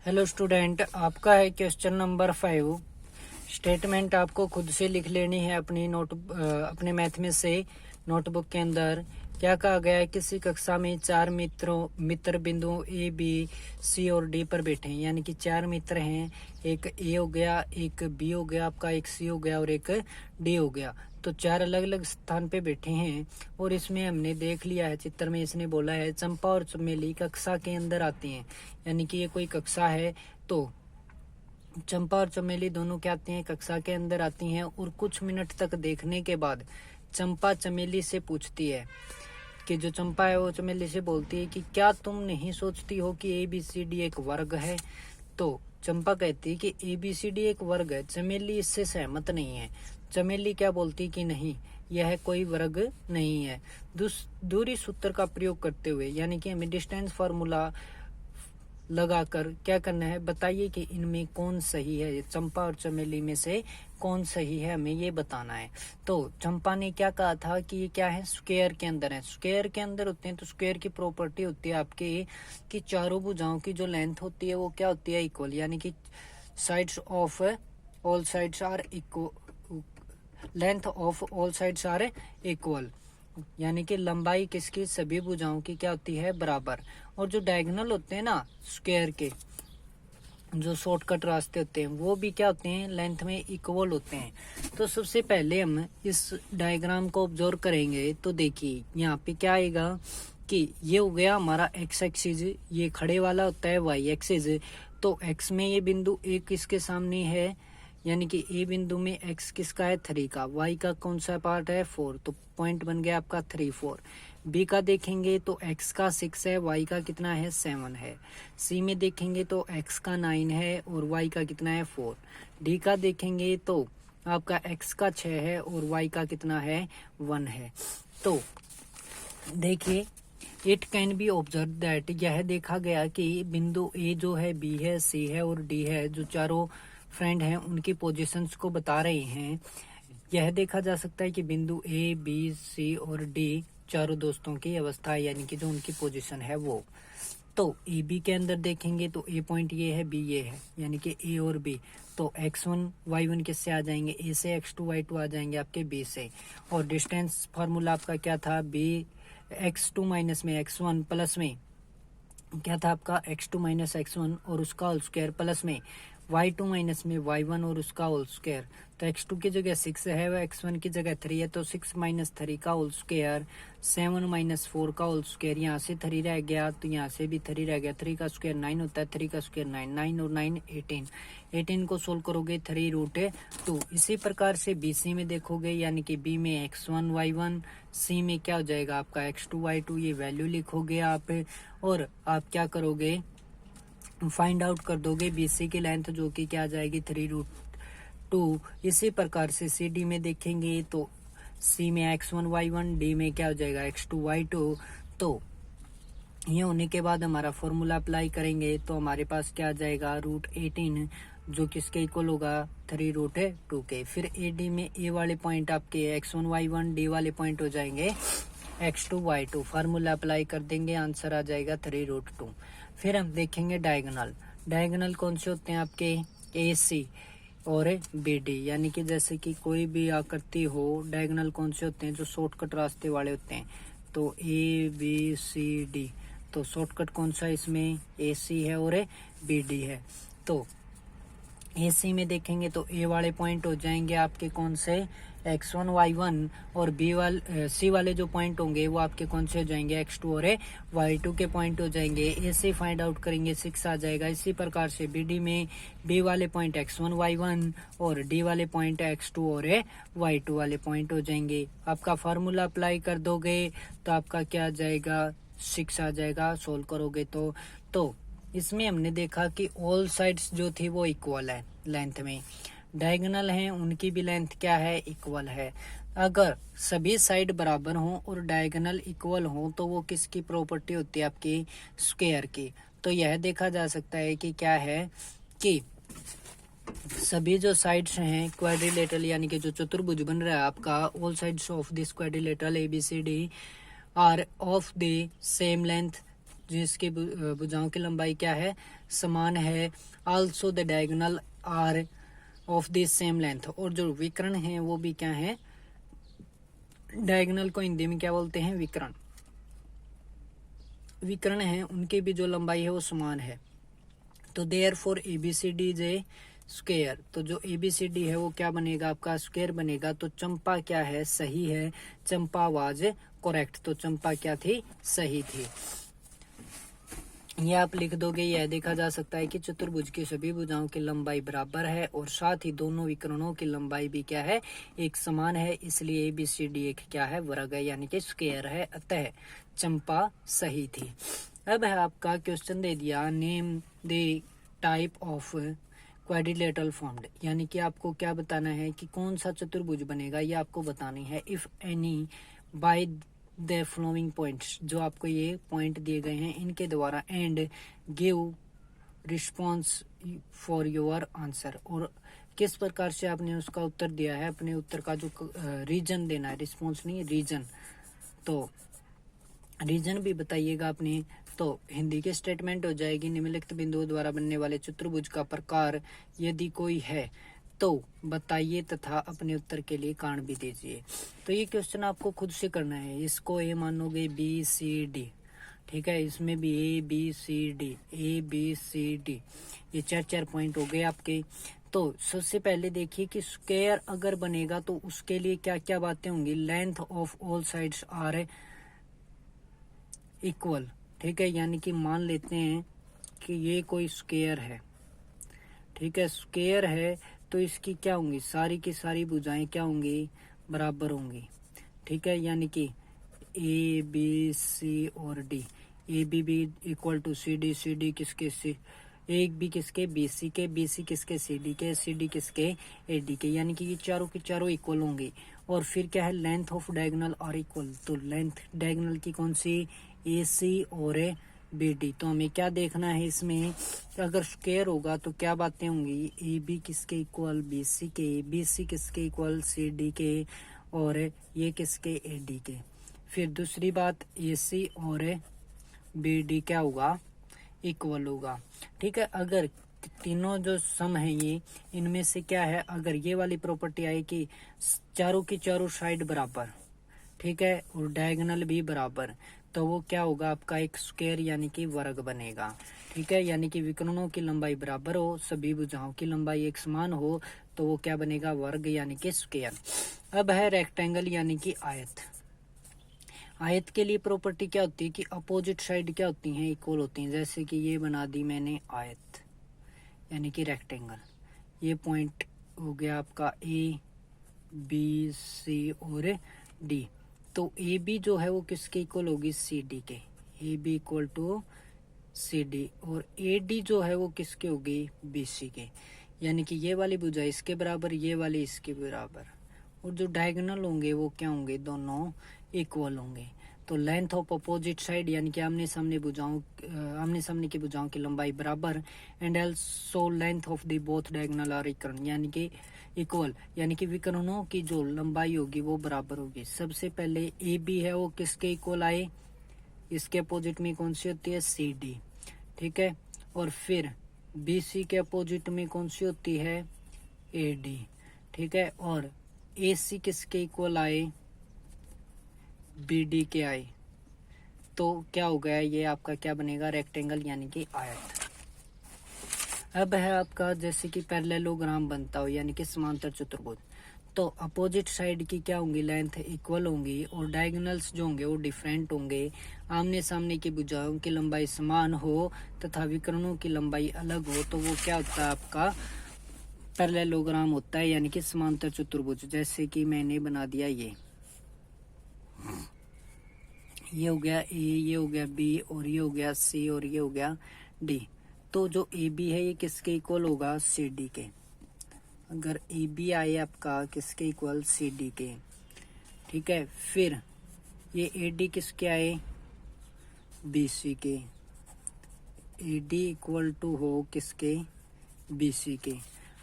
Hello student, आपका है question number 5। Statement आपको खुद से लिख लेनी है अपने मैथ में से नोटबुक के अंदर। क्या कहा गया है? किसी कक्षा में चार मित्र बिंदुओं ए बी सी और डी पर बैठे हैं, यानी कि चार मित्र हैं। एक ए हो गया, एक बी हो गया आपका, एक सी हो गया और एक डी हो गया। तो चार अलग अलग स्थान पे बैठे हैं और इसमें हमने देख लिया है चित्र में, इसने बोला है चंपा और चमेली कक्षा के अंदर आती हैं, यानी कि ये कोई कक्षा है। तो चंपा और चमेली दोनों क्या आती हैं? कक्षा के अंदर आती हैं। और कुछ मिनट तक देखने के बाद चंपा चमेली से पूछती है कि जो चंपा है वो चमेली से बोलती है कि क्या तुम नहीं सोचती हो कि ए बी सी डी एक वर्ग है? तो चंपा कहती है कि ए बी सी डी एक वर्ग है। चमेली इससे सहमत नहीं है। चमेली क्या बोलती कि नहीं, यह कोई वर्ग नहीं है। दूरी सूत्र का प्रयोग करते हुए, यानी कि हमें डिस्टेंस फार्मूला लगाकर क्या करना है, बताइए कि इनमें कौन सही है, चंपा और चमेली में से कौन सही है, हमें ये बताना है। तो चंपा ने क्या कहा था कि ये क्या है, स्क्वायर के अंदर है। स्क्वायर के अंदर होते हैं तो स्क्वायर की प्रॉपर्टी होती है आपके कि चारों भुजाओं की जो लेंथ होती है वो क्या होती है, इक्वल, यानी कि sides of all sides are equal, length of all sides are equal, यानी कि लंबाई किसकी, सभी भुजाओं की क्या होती है, बराबर। और जो डायगोनल होते हैं ना स्क्वायर के, जो शॉर्टकट रास्ते होते हैं वो भी क्या होते हैं, लेंथ में इक्वल होते हैं। तो सबसे पहले हम इस डायग्राम को ऑब्जर्व करेंगे तो देखिए यहाँ पे क्या आएगा कि ये हो गया हमारा एक्स एक्सिस, ये खड़े वाला होता है वाई एक्सिस। तो एक्स में ये बिंदु ए किसके सामने है, यानी कि ए बिंदु में एक्स किसका है, 3 का। वाई का कौन सा पार्ट है, 4। तो पॉइंट बन गया आपका 3 4। बी का देखेंगे तो एक्स का 6 है, वाई का कितना है, 7 है। सी में देखेंगे तो एक्स का 9 है और वाई का कितना है, 4। डी का देखेंगे तो आपका एक्स का 6 है और वाई का कितना है, 1 है। तो देखिए it can be observe that, यह देखा गया कि बिंदु ए जो है, बी है, सी है और डी है, जो चारों फ्रेंड हैं उनकी पोजीशंस को बता रहे हैं। यह देखा जा सकता है कि बिंदु ए बी सी और डी चारों दोस्तों की अवस्था है, यानी कि जो उनकी पोजीशन है वो। तो ए बी के अंदर देखेंगे तो ए पॉइंट ये है, बी ये है, यानी कि ए और बी। तो x1 y1 किससे आ जाएंगे, ए से x2 y2 आ जाएंगे आपके बी से। और डिस्टेंस फार्मूला आपका क्या था, बी x2 माइनस में x1 प्लस में क्या था आपका, x2 माइनस x1 और उसका होल स्क्वायर प्लस में y2 माइनस में y1 और उसका होल स्क्वायर। तो x2 की जगह 6 है, वह x1 की जगह 3 है, तो 6 माइनस 3 का होल स्क्वायर, 7 माइनस 4 का होल स्क्वायर, यहाँ से 3 रह गया तो यहाँ से भी 3 रह गया। 3 का स्क्वायर 9 होता है, 3 का स्क्वायर 9, 9 और 9 18। 18 को सोल्व करोगे 3√2। इसी प्रकार से BC में देखोगे, यानी कि B में x1 y1, C में क्या हो जाएगा आपका x2 y2, ये वैल्यू लिखोगे आप और आप क्या करोगे, फाइंड आउट कर दोगे BC की लेंथ, जो कि क्या आ जाएगी 3√2। इसी प्रकार से CD में देखेंगे तो C में x1 y1, D में क्या हो जाएगा x2 y2। तो ये होने के बाद हमारा फॉर्मूला अप्लाई करेंगे तो हमारे पास क्या आ जाएगा, √18, जो किसके इक्वल होगा, 3√2 के। फिर AD में A वाले पॉइंट आपके x1 y1, D वाले पॉइंट हो जाएंगे x2 y2। फार्मूला अप्लाई कर देंगे, आंसर आ जाएगा 3√2। फिर हम देखेंगे डायगोनल। डायगोनल कौन से होते हैं आपके, AC और BD, यानी कि जैसे कि कोई भी आकृति हो, डायगोनल कौन से होते हैं, जो शॉर्टकट रास्ते वाले होते हैं। तो ABCD, तो शॉर्टकट कौन सा है इसमें, AC है और BD है। तो AC में देखेंगे तो A वाले पॉइंट हो जाएंगे आपके कौन से, x1 y1, और C वाले जो पॉइंट होंगे वो आपके कौन से हो जाएंगे, x2 और y2 के पॉइंट हो जाएंगे। A से फाइंड आउट करेंगे 6 आ जाएगा। इसी प्रकार से BD में B वाले पॉइंट x1 y1 और D वाले पॉइंट x2 और y2 वाले पॉइंट हो जाएंगे। आपका फार्मूला अप्लाई कर दोगे तो आपका क्या आ जाएगा, 6 आ जाएगा, सोल्व करोगे तो इसमें हमने देखा कि ऑल साइड्स जो थी वो इक्वल है लेंथ में, डायगोनल हैं उनकी भी लेंथ क्या है, इक्वल है। अगर सभी साइड बराबर हों और डायगोनल इक्वल हों तो वो किसकी प्रॉपर्टी होती है, आपकी स्क्वायर की। तो यह देखा जा सकता है कि क्या है कि सभी जो साइड्स हैं क्वाड्रिलेटरल, यानी कि जो चतुर्भुज बन रहा है आपका, all sides of this quadrilateral ABCD are of the same length, जिसकी भुजाओं की लंबाई क्या है, समान है। Also the diagonal are of the same length, और जो विकर्ण है वो भी क्या है, डायगोनल को हिंदी में क्या बोलते हैं, विकर्ण। विकर्ण है उनकी भी जो लंबाई है वो समान है। तो therefore ABCD is a square, तो जो ABCD है वो क्या बनेगा, आपका स्क्वायर बनेगा। तो चंपा क्या है, सही है, चंपा वाज करेक्ट, तो चंपा क्या थी, सही थी। ये आप लिख दोगे। यह देखा जा सकता है कि चतुर्भुज की सभी भुजाओं की लंबाई बराबर है और साथ ही दोनों विकर्णों की लंबाई भी क्या है, एक समान है, इसलिए ABCD एक क्या है, वर्ग है, यानी कि स्क्वायर है, अतः चंपा सही थी। अब है आपका क्वेश्चन दे दिया, name the type of quadrilateral formed, यानी कि आपको क्या बताना है कि कौन सा चतुर्भुज बनेगा, ये आपको बतानी है। If any by the following points, जो आपको ये पॉइंट दिए गए हैं इनके द्वारा, and give response for your answer, और किस प्रकार से आपने उसका उत्तर दिया है, अपने उत्तर का जो रीजन देना है, रिस्पॉन्स नहीं रीजन, तो रीजन भी बताइएगा आपने। तो हिंदी के स्टेटमेंट हो जाएगी, निम्नलिखित बिंदुओं द्वारा बनने वाले चतुर्भुज का प्रकार यदि कोई है तो बताइए तथा अपने उत्तर के लिए कारण भी दीजिए। तो ये क्वेश्चन आपको खुद से करना है। इसको ए मानोगे BCD, ठीक है, इसमें भी ABCD, ABCD, ये 4 पॉइंट हो गए आपके। तो सबसे पहले देखिए कि स्क्वायर अगर बनेगा तो उसके लिए क्या क्या बातें होंगी। Length of all sides are equal, ठीक है, यानी कि मान लेते हैं कि ये कोई स्क्वायर है, ठीक है, स्क्वायर है तो इसकी क्या होंगी, सारी की सारी भुजाएं क्या होंगी, बराबर होंगी, ठीक है, यानी कि ABC और D, AB भी इक्वल टू CD, CD किसके से, एक भी किसके, BC के, BC किसके, CD के, CD किसके, AD के, यानी कि ये चारों की चारों इक्वल होंगी। और फिर क्या है, length of diagonal are equal, तो लेंथ डायगोनल की कौन सी, AC और BD। तो हमें क्या देखना है इसमें, अगर स्क्वायर होगा तो क्या बातें होंगी, AB किसके इक्वल, BC के, BC किसके इक्वल, CD के, और ये किसके, AD के। फिर दूसरी बात, AC और BD क्या होगा, इक्वल होगा, ठीक है। अगर तीनों जो सम है ये, इनमें से क्या है, अगर ये वाली प्रॉपर्टी आई कि चारों की चारों साइड बराबर, ठीक है, और डायगोनल भी बराबर, तो वो क्या होगा, आपका एक स्क्वायर यानी कि वर्ग बनेगा, ठीक है, यानी कि विकर्णों की लंबाई बराबर हो, सभी भुजाओं की लंबाई एक समान हो, तो वो क्या बनेगा, वर्ग यानी कि स्क्वायर। अब है रेक्टेंगल यानी कि आयत। आयत के लिए प्रॉपर्टी क्या होती है कि अपोजिट साइड क्या होती हैं, इक्वल होती हैं। जैसे कि ये बना दी मैंने आयत यानी कि रेक्टेंगल, ये पॉइंट हो गया आपका ABC और D, तो AB जो है वो किसके इक्वल होगी, CD के, AB इक्वल टू CD, और AD जो है वो किसके होगी, BC के, यानी कि ये वाली भुजा इसके बराबर, ये वाली इसके बराबर, और जो डायगोनल होंगे वो क्या होंगे, दोनों इक्वल होंगे। तो लेंथ ऑफ अपोजिट साइड यानी कि आमने सामने की भुजाओं की लंबाई बराबर, and also length of the both diagonal are equal, यानी कि इक्वल, यानी कि विकर्णों की जो लंबाई होगी वो बराबर होगी। सबसे पहले AB है वो किसके इक्वल आए, इसके अपोजिट में कौन सी होती है, CD, ठीक है, और फिर BC के अपोजिट में कौन सी होती है, AD, ठीक है, और AC किसके इक्वल आए, BD के आए, तो क्या हो गया, ये आपका क्या बनेगा, रेक्टेंगल यानी कि आयत। अब है आपका जैसे कि पैरेललोग्राम बनता हो यानी कि समांतर चतुर्भुज, तो अपोजिट साइड की क्या होंगी, लेंथ इक्वल होंगी, और डायगोनल्स जो होंगे वो डिफरेंट होंगे। आमने सामने की भुजाओं की लंबाई समान हो तथा विकर्णों की लंबाई अलग हो, तो वो क्या होता है, आपका पैरेललोग्राम होता है, यानी कि समांतर चतुर्भुज। जैसे कि मैंने बना दिया ये हो गया A, ये हो गया B, और ये हो गया C, और ये हो गया D। तो जो AB है ये किसके इक्वल होगा, CD के। अगर AB आए आपका किसके इक्वल, CD के, ठीक है, फिर ये AD किसके आए, BC के, AD इक्वल टू हो किसके, BC के।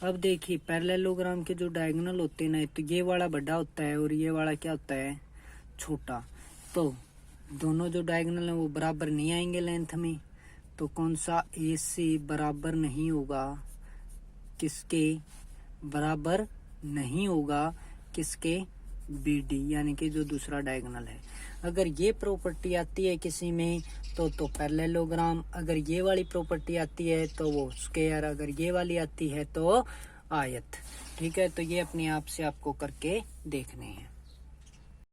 अब देखिए पैरेललोग्राम के जो डायगोनल होते हैं ना, तो ये वाला बड़ा होता है और ये वाला क्या होता है, छोटा। तो दोनों जो डायगोनल है वो बराबर नहीं आएंगे लेंथ में, तो कौन सा AC बराबर नहीं होगा, किसके बराबर नहीं होगा, किसके, BD, यानी कि जो दूसरा डायगोनल है। अगर ये प्रॉपर्टी आती है किसी में तो पैरेललोग्राम, अगर ये वाली प्रॉपर्टी आती है तो वो स्क्वायर, अगर ये वाली आती है तो आयत। ठीक है, तो ये अपने आप से आपको करके देखने हैं।